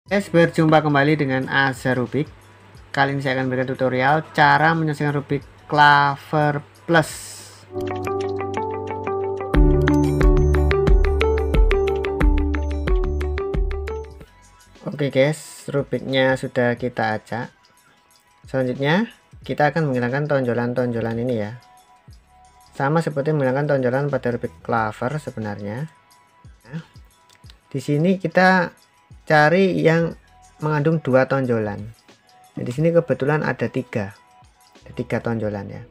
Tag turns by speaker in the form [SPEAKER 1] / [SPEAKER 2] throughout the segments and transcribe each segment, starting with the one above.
[SPEAKER 1] Berjumpa kembali dengan Azhar Rubik. Kali ini saya akan berikan tutorial cara menyelesaikan Rubik Clever Plus. Oke guys, Rubiknya sudah kita acak. Selanjutnya kita akan menghilangkan tonjolan-tonjolan ini ya. Sama seperti menghilangkan tonjolan pada Rubik Clever sebenarnya. Nah, di sini kita cari yang mengandung 2 tonjolan. Nah, di sini kebetulan ada 3 tonjolan ya.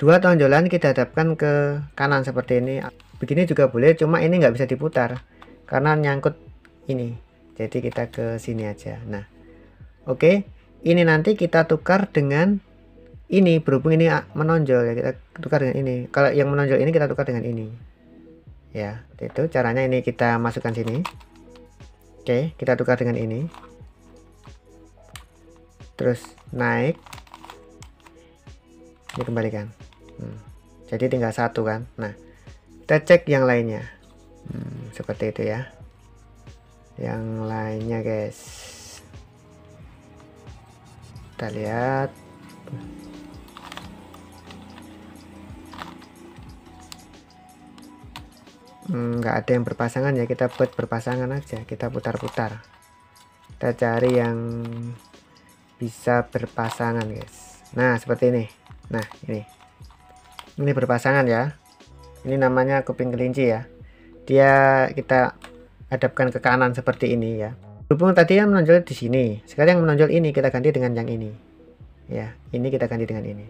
[SPEAKER 1] 2 tonjolan kita hadapkan ke kanan seperti ini. Begini juga boleh, cuma ini nggak bisa diputar karena nyangkut ini. Jadi kita ke sini aja. Nah, oke. Ini nanti kita tukar dengan ini, berhubung ini menonjol ya, kita tukar dengan ini. Kalau yang menonjol ini kita tukar dengan ini. Ya, itu caranya. Ini kita masukkan sini. Oke, kita tukar dengan ini. Terus naik. Ini kembalikan. Jadi tinggal 1 kan. Nah, kita cek yang lainnya. Seperti itu ya. Yang lainnya guys, kita lihat. Nggak ada yang berpasangan ya, kita buat berpasangan aja. Kita putar-putar, kita cari yang bisa berpasangan guys. Nah seperti ini. Nah ini berpasangan ya. Ini namanya kuping kelinci ya. Dia kita hadapkan ke kanan seperti ini ya. Berhubung tadi yang menonjol di sini, sekarang yang menonjol ini kita ganti dengan yang ini ya. Ini kita ganti dengan ini,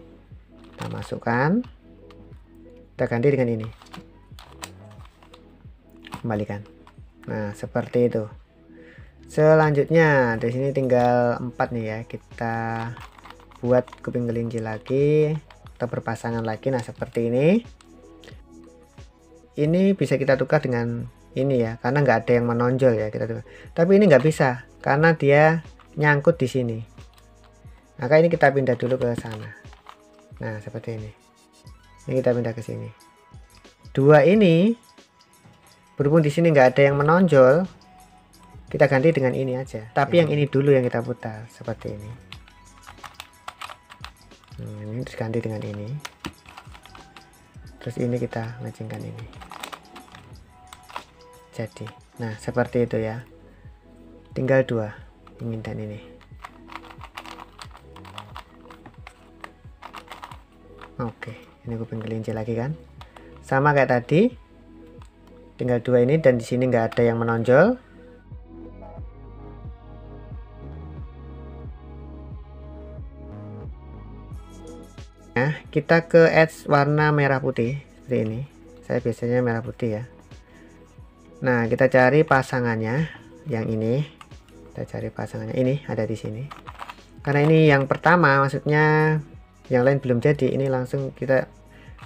[SPEAKER 1] kita masukkan, kita ganti dengan ini, kembalikan. Nah seperti itu. Selanjutnya di sini tinggal 4 nih ya, kita buat kuping kelinci lagi, kita berpasangan lagi. Nah seperti ini bisa kita tukar dengan ini ya, karena nggak ada yang menonjol ya, kita tukar. Tapi ini nggak bisa karena dia nyangkut di sini. Maka ini kita pindah dulu ke sana. Nah seperti ini kita pindah ke sini. 2 ini berhubung di sini nggak ada yang menonjol, kita ganti dengan ini aja. Tapi yang ini dulu yang kita putar seperti ini. Ini terus ganti dengan ini. Terus ini kita matchingkan ini. Jadi, nah seperti itu ya. Tinggal 2, ini dan ini. Oke, ini kuping kelinci lagi kan. Sama kayak tadi. Tinggal 2 ini, dan di sini nggak ada yang menonjol. Nah, kita ke edge warna merah putih seperti ini. Saya biasanya merah putih ya. Nah, kita cari pasangannya yang ini. Kita cari pasangannya ini, ada di sini. Karena ini yang pertama, maksudnya yang lain belum jadi. Ini langsung kita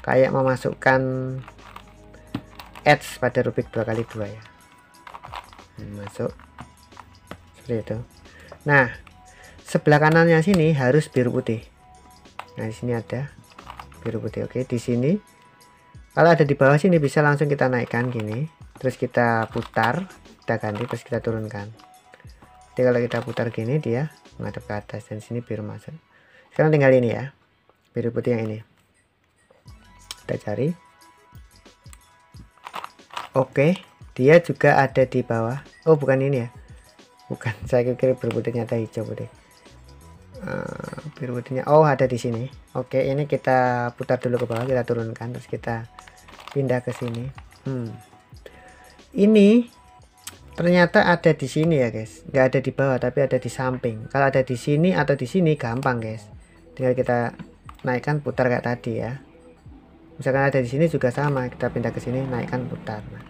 [SPEAKER 1] kayak memasukkan edge pada Rubik 2x2 ya. Masuk seperti itu. Nah, sebelah kanannya sini harus biru putih. Nah, di sini ada biru putih. Oke, di sini kalau ada di bawah sini bisa langsung kita naikkan gini, terus kita putar, kita ganti, terus kita turunkan. Jadi kalau kita putar gini dia menghadap ke atas, dan sini biru masuk. Sekarang tinggal ini ya, biru putih yang ini. Kita cari. Oke, dia juga ada di bawah. Oh, bukan ini ya. Bukan, saya kira biru putihnya ada hijau putih. Biru putihnya ada di sini. Oke, ini kita putar dulu ke bawah, kita turunkan, terus kita pindah ke sini. Ini ternyata ada di sini ya guys, nggak ada di bawah tapi ada di samping. Kalau ada di sini atau di sini gampang guys, tinggal kita naikkan, putar kayak tadi ya. Misalkan ada di sini juga sama, kita pindah ke sini, naikkan, putar. Nah,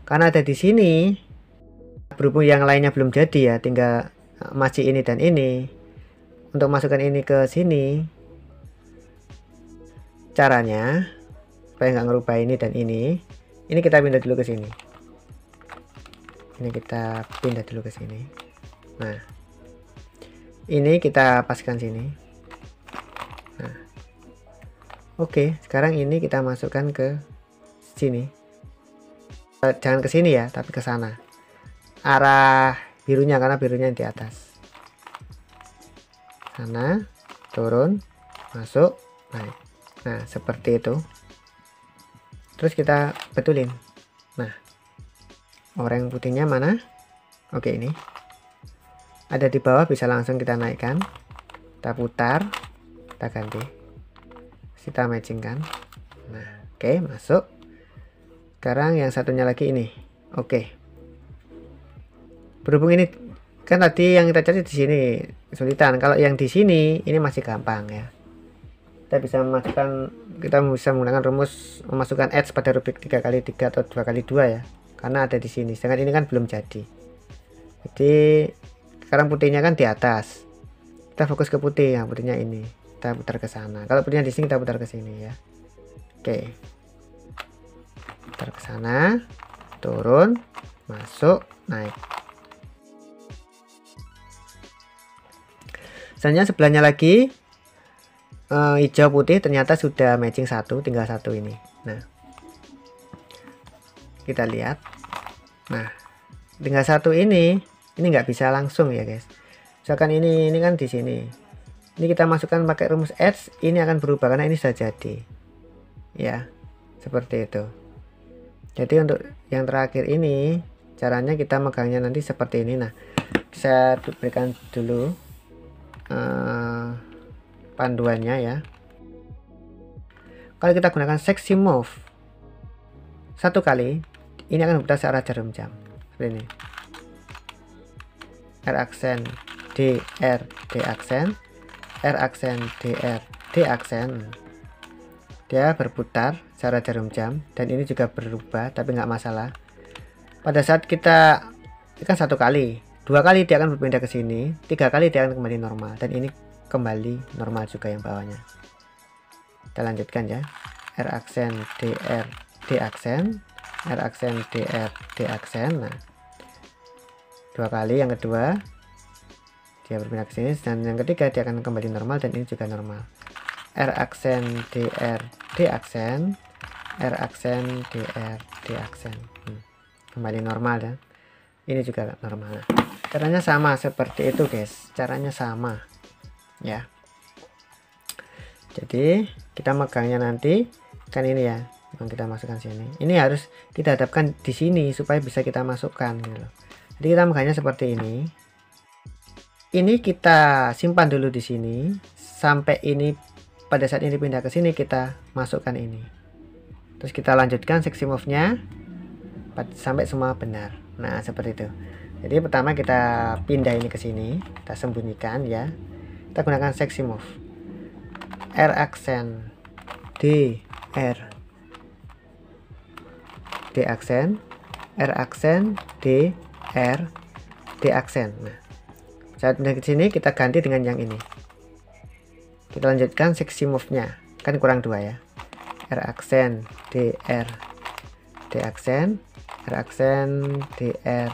[SPEAKER 1] karena ada di sini, berhubung yang lainnya belum jadi ya, tinggal masih ini dan ini. Untuk masukkan ini ke sini, caranya supaya nggak ngerubah ini dan ini kita pindah dulu ke sini. Ini kita pindah dulu ke sini. Nah, ini kita paskan sini. Nah, oke, sekarang ini kita masukkan ke sini. Jangan ke sini ya, tapi ke sana. Arah birunya, karena birunya yang di atas. Sana, turun, masuk, naik. Nah, seperti itu. Terus kita betulin. Nah, oranye putihnya mana? Oke, ini ada di bawah, bisa langsung kita naikkan, kita putar, kita ganti, kita matching kan. Nah, oke, masuk. Sekarang yang satunya lagi ini. Oke, berhubung ini kan tadi yang kita cari di sini kesulitan, kalau yang di sini ini masih gampang ya. Kita bisa menggunakan rumus memasukkan edge pada rubik 3x3 atau 2x2 ya, karena ada di sini. Sedangkan ini kan belum jadi. Jadi sekarang putihnya kan di atas, kita fokus ke putih, yang putihnya ini kita putar ke sana. Kalau putihnya di sini kita putar ke sini ya. Oke, putar ke sana, turun, masuk, naik. Selanjutnya sebelahnya lagi hijau putih ternyata sudah matching satu, tinggal satu ini. Nah, kita lihat. Nah, tinggal satu ini nggak bisa langsung ya guys. Misalkan ini kan di sini. Ini kita masukkan pakai rumus edge, ini akan berubah karena ini sudah jadi. Ya, seperti itu. Jadi untuk yang terakhir ini caranya kita megangnya nanti seperti ini. Nah, saya berikan dulu panduannya ya. Kalau kita gunakan seksi move satu kali, ini akan berputar searah jarum jam seperti ini. R aksen D R D aksen, R aksen D R D aksen. Dia berputar searah jarum jam, dan ini juga berubah, tapi nggak masalah. Pada saat kita kan satu kali, dua kali dia akan berpindah ke sini, tiga kali dia akan kembali normal, dan ini kembali normal juga yang bawahnya. Kita lanjutkan ya. R aksen D R D aksen, R aksen D R D aksen. Nah, dua kali, yang kedua dia berpindah ke sini, dan yang ketiga dia akan kembali normal, dan ini juga normal. R aksen D R D aksen, R aksen D R D aksen. Kembali normal ya. Ini juga normal. Caranya sama seperti itu guys, caranya sama ya. Jadi kita megangnya nanti kan ini ya, yang kita masukkan sini. Ini harus kita hadapkan di sini supaya bisa kita masukkan gitu loh. Jadi kita megangnya seperti ini. Ini kita simpan dulu di sini sampai ini, pada saat ini pindah ke sini kita masukkan ini. Terus kita lanjutkan seksi move-nya sampai semua benar. Nah, seperti itu. Jadi pertama kita pindah ini ke sini, kita sembunyikan ya. Kita gunakan seksi move. R aksen D R D aksen, R aksen D R D aksen. Nah, saat pindah ke sini kita ganti dengan yang ini. Kita lanjutkan seksi move-nya. Kan kurang dua ya. R aksen D R D aksen, R aksen D R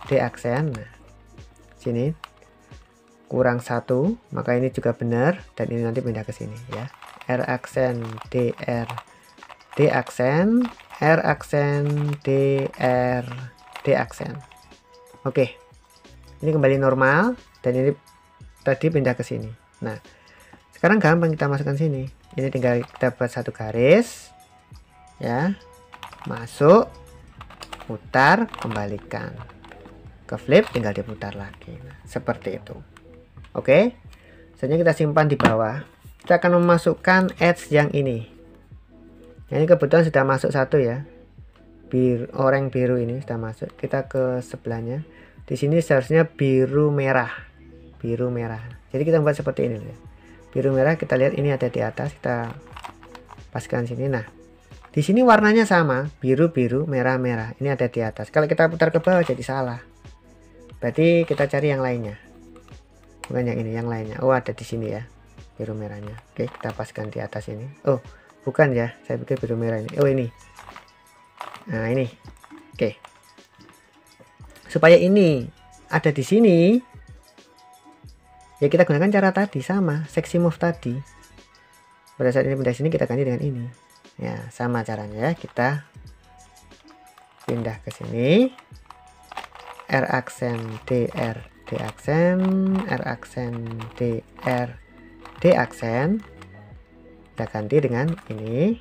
[SPEAKER 1] D aksen. Nah, sini kurang satu, maka ini juga benar, dan ini nanti pindah ke sini ya. R aksen D R D aksen, R aksen D R D aksen. Oke, ini kembali normal, dan ini tadi pindah ke sini. Nah, sekarang gampang kita masukkan sini. Ini tinggal kita buat satu garis ya, masuk, putar, kembalikan ke flip, tinggal diputar lagi. Nah, seperti itu. Oke, selanjutnya kita simpan di bawah. Kita akan memasukkan edge yang ini. Ini kebetulan sudah masuk satu ya, oranye biru ini sudah masuk. Kita ke sebelahnya. Di sini seharusnya biru merah, biru merah. Jadi kita buat seperti ini ya. Biru merah, kita lihat ini ada di atas, kita paskan sini. Nah, di sini warnanya sama, biru biru, merah merah. Ini ada di atas. Kalau kita putar ke bawah jadi salah. Berarti kita cari yang lainnya. Bukan yang ini, yang lainnya. Oh, ada di sini ya, biru merahnya. Oke, kita paskan di atas ini. Oh, bukan ya, saya pikir biru merah ini. Oh, ini. Nah, ini. Oke. Supaya ini ada di sini, ya kita gunakan cara tadi, sama seksi move tadi. Pada saat ini pindah sini kita ganti dengan ini. Ya, sama caranya ya. Kita pindah ke sini. R aksen DR D aksen, R aksen DR D aksen. Kita ganti dengan ini.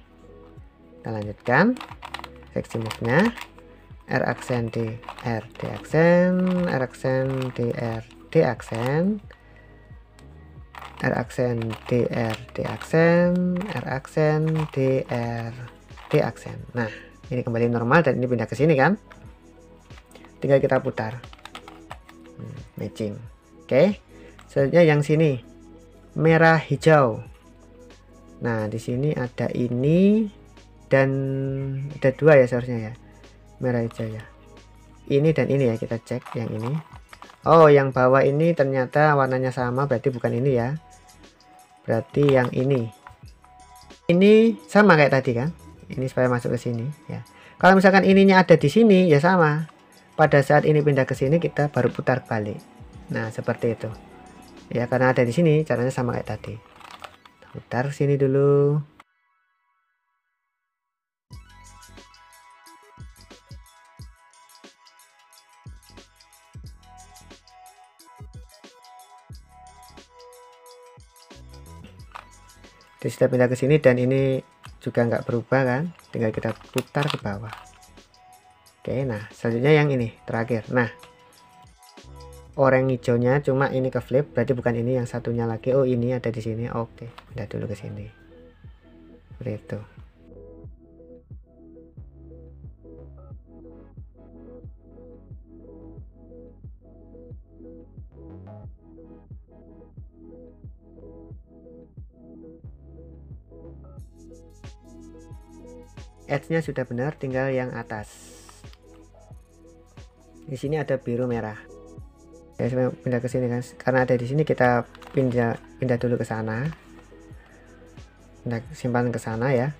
[SPEAKER 1] Kita lanjutkan seksi move nya, R aksen DR D aksen, R aksen DR D aksen, R aksen DR D aksen, R aksen DR D aksen. Nah, ini kembali normal dan ini pindah ke sini kan, tinggal kita putar. Matching. Oke, selanjutnya yang sini merah hijau. Nah, di sini ada ini dan ada dua ya seharusnya ya, merah hijau ya, ini dan ini ya. Kita cek yang ini. Oh, yang bawah ini ternyata warnanya sama, berarti bukan ini ya, berarti yang ini sama kayak tadi kan, ini supaya masuk ke sini ya. Kalau misalkan ininya ada di sini ya sama, pada saat ini pindah ke sini kita baru putar balik. Nah, seperti itu ya, karena ada di sini caranya sama kayak tadi. Putar sini dulu. Terus kita pindah ke sini dan ini juga nggak berubah kan, tinggal kita putar ke bawah. Oke, nah selanjutnya yang ini terakhir. Nah, orang hijaunya cuma ini ke flip, berarti bukan ini, yang satunya lagi. Oh, ini ada di sini. Oke, pindah dulu ke sini. Seperti itu. Edge-nya sudah benar, tinggal yang atas. Di sini ada biru merah. Ya, saya pindah ke sini kan, karena ada di sini kita pindah dulu ke sana. Nah, simpan ke sana ya.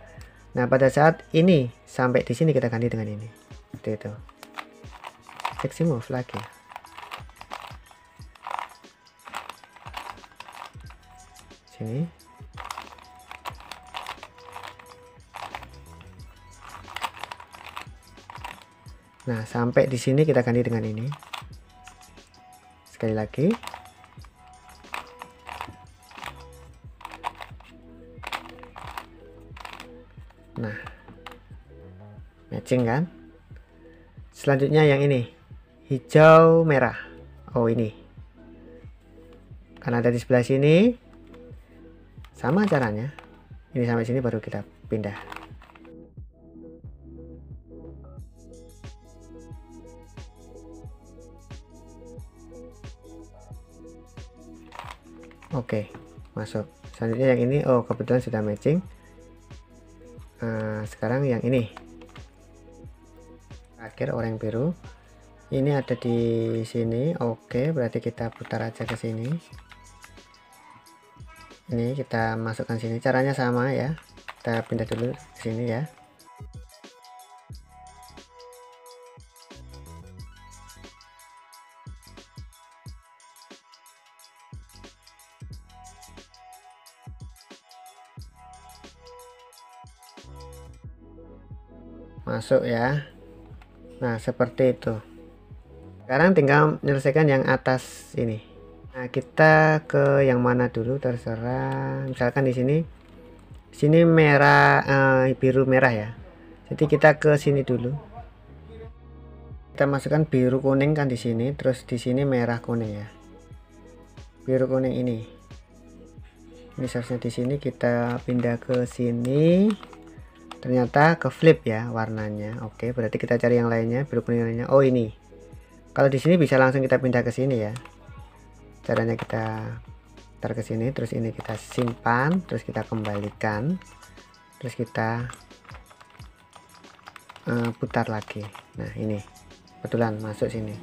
[SPEAKER 1] Nah, pada saat ini sampai di sini kita ganti dengan ini. Seperti itu. Seksi move lagi. Sini. Nah, sampai di sini kita ganti dengan ini. Sekali lagi. Nah, matching kan. Selanjutnya yang ini, hijau merah. Oh, ini karena ada di sebelah sini, sama caranya. Ini sampai sini baru kita pindah. Oke, masuk. Selanjutnya yang ini, oh kebetulan sudah matching. Sekarang yang ini akhir orang biru ini ada di sini. Oke, berarti kita putar aja ke sini. Ini kita masukkan sini, caranya sama ya. Kita pindah dulu ke sini ya. Masuk ya. Nah, seperti itu. Sekarang tinggal menyelesaikan yang atas ini. Nah, kita ke yang mana dulu terserah. Misalkan di sini merah, biru merah ya. Jadi kita ke sini dulu. Kita masukkan biru kuning kan di sini, terus di sini merah kuning ya. Biru kuning ini. Ini seharusnya di sini, kita pindah ke sini. Ternyata ke flip ya warnanya. Oke, berarti kita cari yang lainnya, biru kuning lainnya. Oh, ini. Kalau di sini bisa langsung kita pindah ke sini ya. Caranya kita taruh ke sini, terus ini kita simpan, terus kita kembalikan, terus kita putar lagi. Nah, ini kebetulan masuk sini.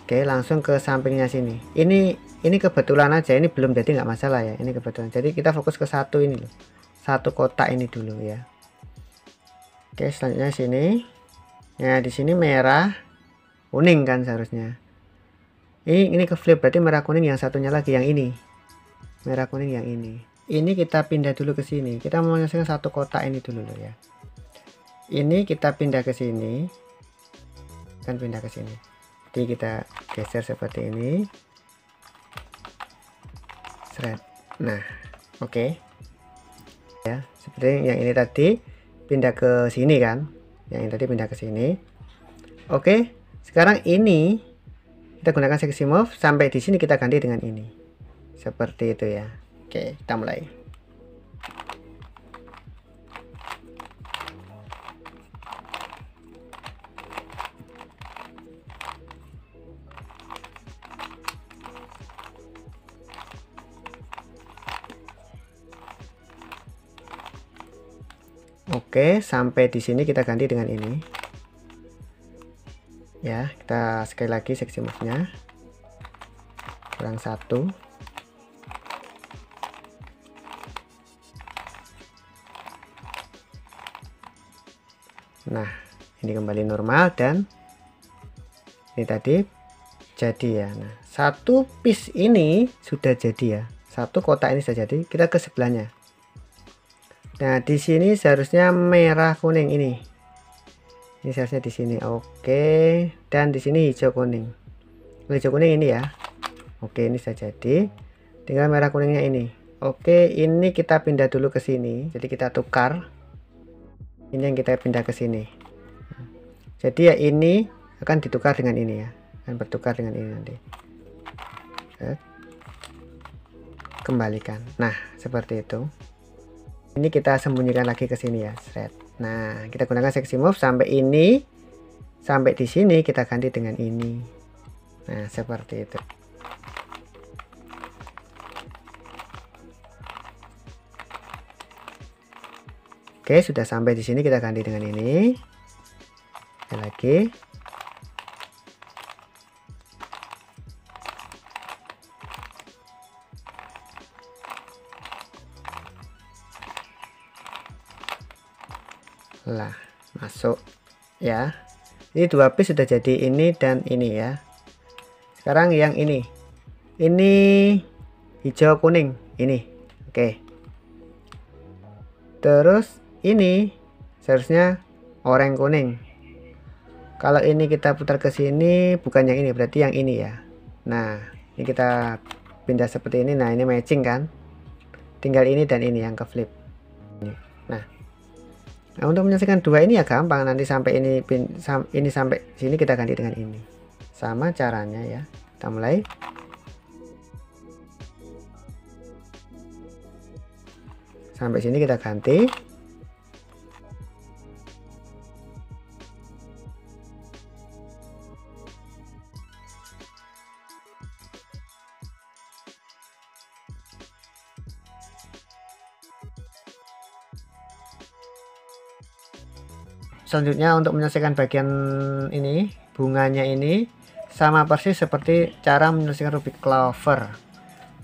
[SPEAKER 1] Oke, langsung ke sampingnya sini. Ini kebetulan aja, ini belum, jadi nggak masalah ya. Ini kebetulan. Jadi kita fokus ke satu ini loh. Satu kotak ini dulu ya. Oke, selanjutnya sini. Nah, di sini merah kuning kan seharusnya. Ini ke flip, berarti merah kuning yang satunya lagi, yang ini. Merah kuning yang ini. Ini kita pindah dulu ke sini. Kita mau menyelesaikan satu kotak ini dulu loh ya. Ini kita pindah ke sini. Kan pindah ke sini. Jadi kita geser seperti ini. Seret. Nah, oke. Ya, seperti yang ini tadi pindah ke sini kan. Yang ini tadi pindah ke sini. Oke, sekarang ini kita gunakan seksi move sampai di sini kita ganti dengan ini. Seperti itu ya. Oke, kita mulai. Oke, sampai di sini kita ganti dengan ini. Ya, kita sekali lagi seksi move-nya. Kurang 1. Nah, ini kembali normal dan ini tadi jadi ya. Nah, satu piece ini sudah jadi ya. Satu kotak ini sudah jadi. Kita ke sebelahnya. Nah, di sini seharusnya merah kuning ini. Ini seharusnya di sini. Oke, dan di sini hijau kuning. Hijau kuning ini ya. Oke, ini sudah jadi. Tinggal merah kuningnya ini. Oke, ini kita pindah dulu ke sini. Jadi kita tukar. Ini yang kita pindah ke sini. Jadi ya ini akan ditukar dengan ini ya. Akan bertukar dengan ini nanti. Kembalikan. Nah, seperti itu. Ini kita sembunyikan lagi ke sini ya, thread. Nah, kita gunakan seksi move sampai ini, sampai di sini kita ganti dengan ini. Nah, seperti itu. Oke, sudah sampai di sini kita ganti dengan ini. Lagi. Lah, masuk ya. Ini 2 piece sudah jadi ini dan ini ya. Sekarang yang ini hijau kuning ini. Oke, terus ini seharusnya oranye kuning. Kalau ini kita putar ke sini, bukan yang ini, berarti yang ini ya. Nah, ini kita pindah seperti ini. Nah, ini matching kan, tinggal ini dan ini yang ke flip. Nah, untuk menyelesaikan dua ini ya gampang. Nanti sampai ini sampai sini kita ganti dengan ini. Sama caranya ya. Kita mulai. Sampai sini kita ganti. Selanjutnya untuk menyelesaikan bagian ini, bunganya ini sama persis seperti cara menyelesaikan Rubik Clover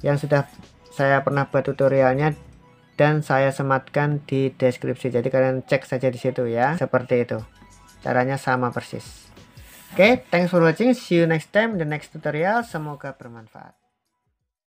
[SPEAKER 1] yang sudah saya pernah buat tutorialnya dan saya sematkan di deskripsi. Jadi kalian cek saja di situ ya. Seperti itu. Caranya sama persis. Oke, thanks for watching. See you next time in the next tutorial. Semoga bermanfaat.